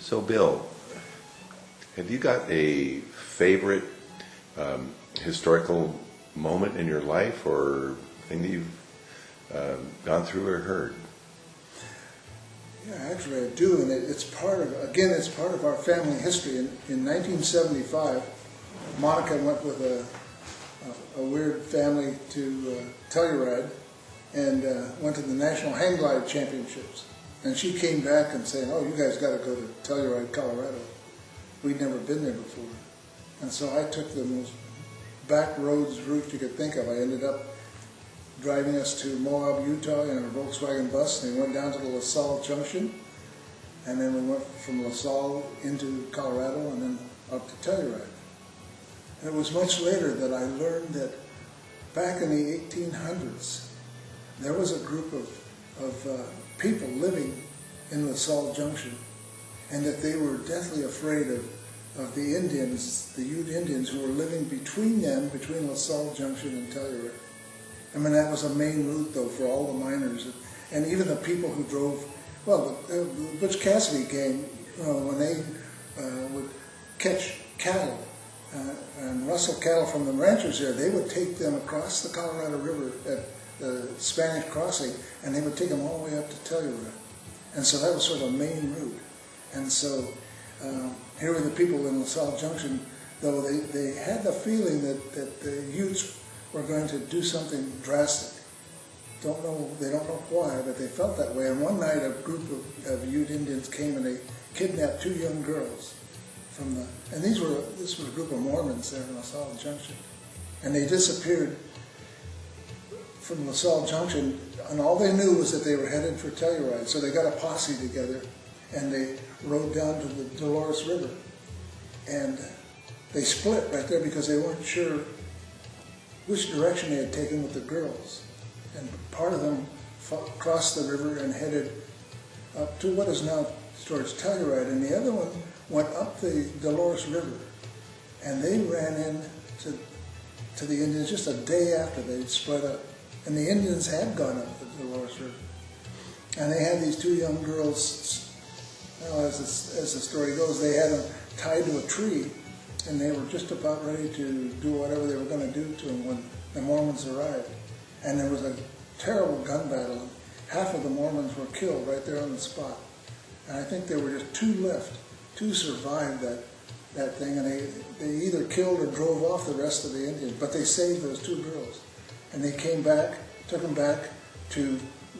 So, Bill, have you got a favorite historical moment in your life or thing that you've gone through or heard? Yeah, actually I do, and it's part of, again, it's part of our family history. In 1975, Monica went with a weird family to Telluride and went to the National Hang Glide Championships. And she came back and said, "Oh, you guys got to go to Telluride, Colorado." We'd never been there before. And so I took the most back roads route you could think of. I ended up driving us to Moab, Utah in a Volkswagen bus, and we went down to the La Salle Junction, and then we went from La Salle into Colorado and then up to Telluride. And it was much later that I learned that back in the 1800s, there was a group of people living in La Salle Junction, and that they were deathly afraid of the Indians, the Ute Indians, who were living between them, between La Salle Junction and Telluride. I mean, that was a main route, though, for all the miners. And even the people who drove, well, the Butch Cassidy gang, when they would catch cattle and rustle cattle from the ranchers there, they would take them across the Colorado River at the Spanish Crossing, and they would take them all the way up to Telluride. And so that was sort of a main route. And so here were the people in La Salle Junction, though they had the feeling that the Utes were going to do something drastic. They don't know why, but they felt that way. And one night a group of Ute Indians came and they kidnapped two young girls and this was a group of Mormons there in La Salle Junction. And they disappeared from La Salle Junction, and all they knew was that they were headed for Telluride. So they got a posse together and they rode down to the Dolores River. And they split right there because they weren't sure which direction they had taken with the girls. And part of them crossed the river and headed up to what is now towards Telluride, and the other one went up the Dolores River. And they ran in to the Indians just a day after they'd split up. And the Indians had gone up the Dolores River. And they had these two young girls, well, as the story goes, they had them tied to a tree, and they were just about ready to do whatever they were going to do to them when the Mormons arrived. And there was a terrible gun battle. Half of the Mormons were killed right there on the spot. And I think there were just two left. Two survived that thing, and they either killed or drove off the rest of the Indians. But they saved those two girls. And they came back, took them back to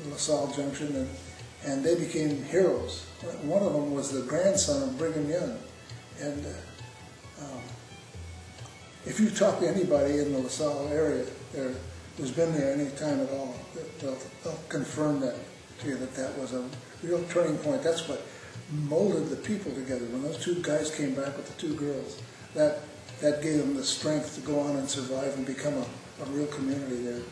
La Salle Junction, and they became heroes. One of them was the grandson of Brigham Young. And if you talk to anybody in the La Salle area who's been there any time at all, they'll confirm that to you, that was a real turning point. That's what molded the people together. When those two guys came back with the two girls, that gave them the strength to go on and survive and become a real community there.